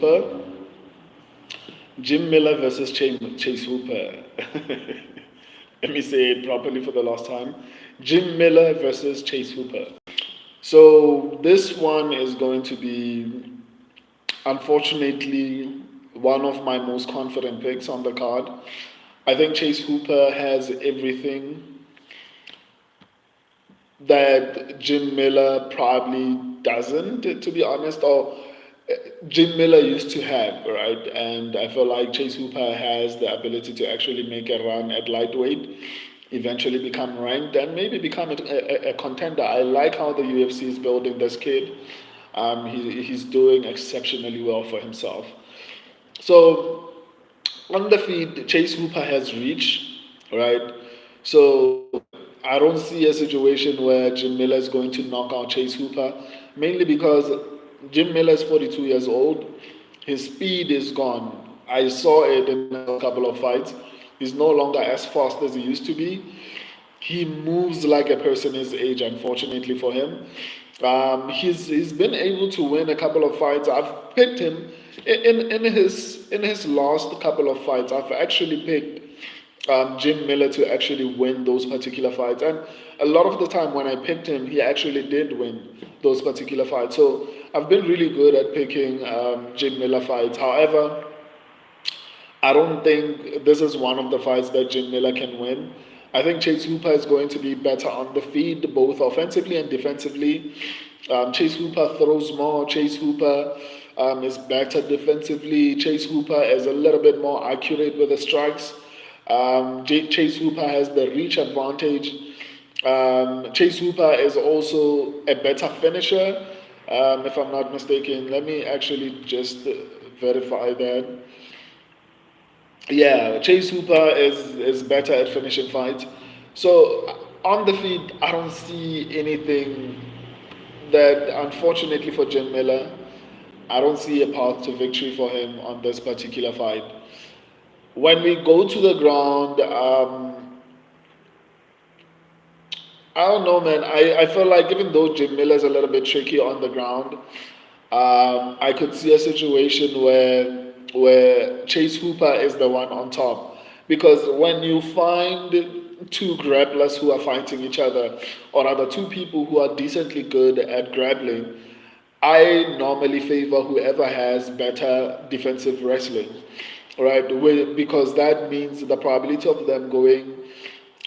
Hooper. Jim Miller versus Chase Hooper. Let me say it properly for the last time. Jim Miller versus Chase Hooper. So this one is going to be, unfortunately, one of my most confident picks on the card. I think Chase Hooper has everything that Jim Miller probably doesn't, to be honest, or Jim Miller used to have, right? And I feel like Chase Hooper has the ability to actually make a run at lightweight, eventually become ranked, and maybe become a contender. I like how the UFC is building this kid. He's doing exceptionally well for himself. So on the feed, Chase Hooper has reached, right? So I don't see a situation where Jim Miller is going to knock out Chase Hooper, mainly because Jim Miller is 42 years old. His speed is gone. I saw it in the last couple of fights. He's no longer as fast as he used to be. He moves like a person his age, unfortunately for him. He's been able to win a couple of fights. I've picked him in his last couple of fights. I've actually picked Jim Miller to actually win those particular fights, and a lot of the time when I picked him, he actually did win those particular fights. So I've been really good at picking Jim Miller fights. However, I don't think this is one of the fights that Jim Miller can win. I think Chase Hooper is going to be better on the feet, both offensively and defensively. Chase Hooper throws more. Chase Hooper is better defensively. Chase Hooper is a little bit more accurate with the strikes. Chase Hooper has the reach advantage. Chase Hooper is also a better finisher, if I'm not mistaken. Let me actually just verify that. Yeah, Chase Hooper is better at finishing fights. So on the feet, I don't see anything that, unfortunately for Jim Miller, I don't see a path to victory for him on this particular fight. When we go to the ground, I don't know, man. I feel like even though Jim Miller's a little bit tricky on the ground, I could see a situation where Chase Hooper is the one on top. Because when you find two grapplers who are fighting each other, or rather two people who are decently good at grappling, I normally favor whoever has better defensive wrestling, right? Because that means the probability of them going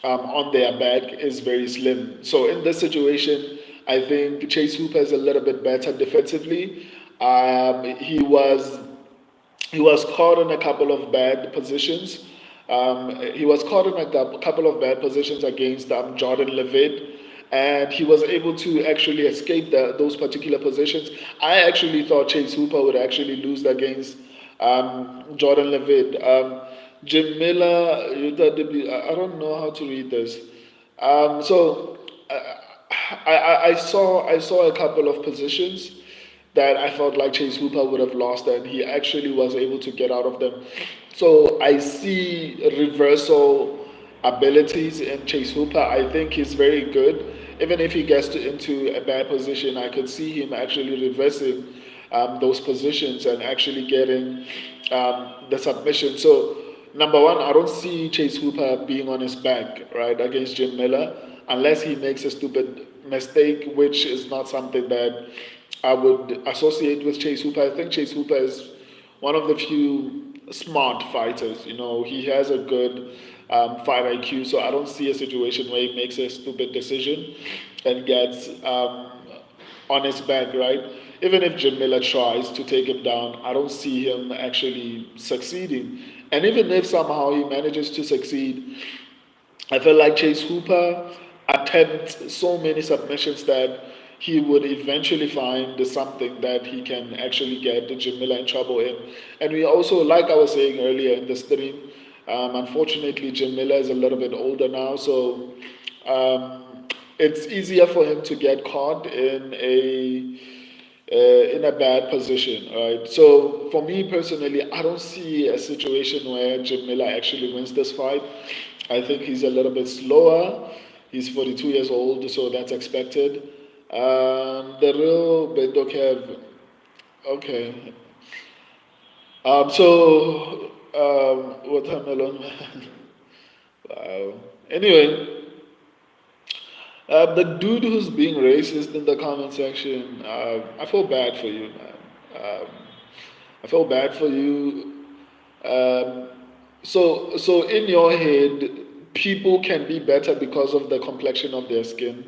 on their back is very slim. So in this situation, I think Chase Hooper is a little bit better defensively. He was caught in a couple of bad positions. He was caught in a couple of bad positions against Jordan Levitt, and he was able to actually escape those particular positions. I actually thought Chase Hooper would actually lose against Jordan Levitt. Jim Miller, I don't know how to read this. So I saw a couple of positions that I felt like Chase Hooper would have lost, and he actually was able to get out of them. So I see reversal abilities in Chase Hooper. I think he's very good. Even if he gets into a bad position, I could see him actually reversing those positions and actually getting the submission. So number one, I don't see Chase Hooper being on his back, right, against Jim Miller, unless he makes a stupid mistake, which is not something that I would associate with Chase Hooper. I think Chase Hooper is one of the few smart fighters. He has a good fight IQ, so I don't see a situation where he makes a stupid decision and gets on his back, right? Even if Jim Miller tries to take him down, I don't see him actually succeeding. And even if somehow he manages to succeed, I feel like Chase Hooper attempts so many submissions that he would eventually find something that he can actually get Jim Miller in trouble in. And we also, like I was saying earlier in the stream, unfortunately Jim Miller is a little bit older now, so it's easier for him to get caught in a bad position, right? So for me personally, I don't see a situation where Jim Miller actually wins this fight. I think he's a little bit slower. He's 42 years old, so that's expected. The real Bendo Kev, okay. Watermelon man. Wow. Anyway, the dude who's being racist in the comment section, I feel bad for you, man. I feel bad for you. Um, so in your head, people can be better because of the complexion of their skin.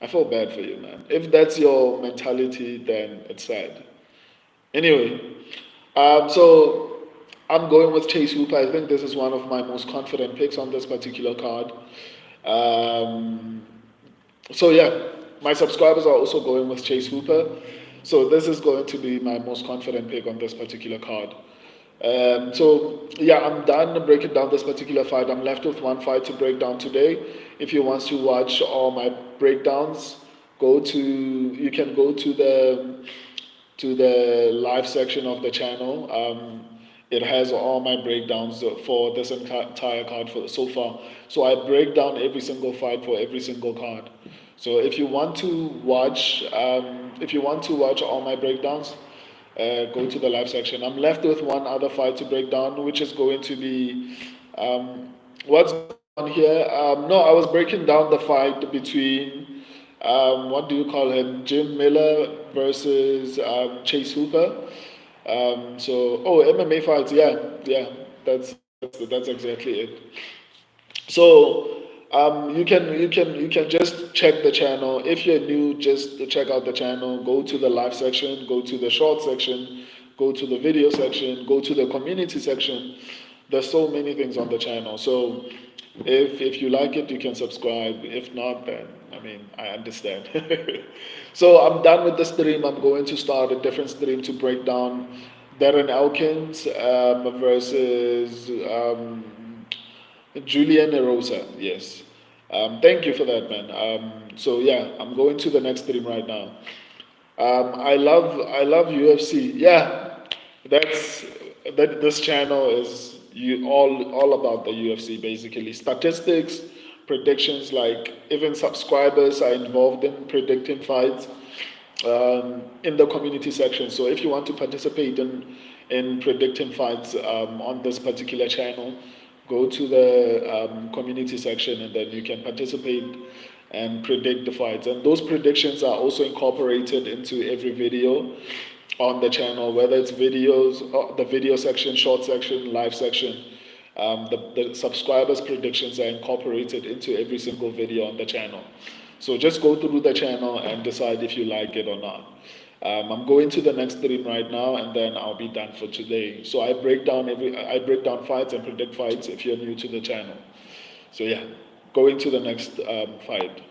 I feel bad for you, man. If that's your mentality, then it's sad. Anyway, so I'm going with Chase Hooper. I think this is one of my most confident picks on this particular card. Um, so yeah, my subscribers are also going with Chase Hooper. So this is going to be my most confident pick on this particular card. So yeah, I'm done breaking down this particular fight. I'm left with one fight to break down today. If you want to watch all my breakdowns, you can go to the live section of the channel. It has all my breakdowns for this entire card for so far. So I break down every single fight for every single card. So if you want to watch all my breakdowns, go to the live section. I'm left with one other fight to break down, which is going to be what's going on here. No, I was breaking down the fight between what do you call him, Jim Miller versus Chase Hooper. MMA fights, yeah, yeah, that's exactly it. So you can just check the channel. If you're new, just check out the channel. Go to the live section. Go to the short section. Go to the video section. Go to the community section. There's so many things on the channel. So if you like it, you can subscribe. If not, then I mean I understand. So I'm done with the stream. I'm going to start a different stream to break down Darren Elkins versus Julian Erosa, yes. Thank you for that, man. So yeah, I'm going to the next stream right now. I love UFC. Yeah, that's that. This channel is all about the UFC basically. Statistics, predictions. Like even subscribers are involved in predicting fights in the community section. So if you want to participate in predicting fights on this particular channel, go to the community section and then you can participate and predict the fights. And those predictions are also incorporated into every video on the channel, whether it's videos, the video section, short section, live section. The subscribers' predictions are incorporated into every single video on the channel. So just go through the channel and decide if you like it or not. I'm going to the next stream right now, and then I'll be done for today. So I break down fights and predict fights if you're new to the channel. So yeah, going to the next fight.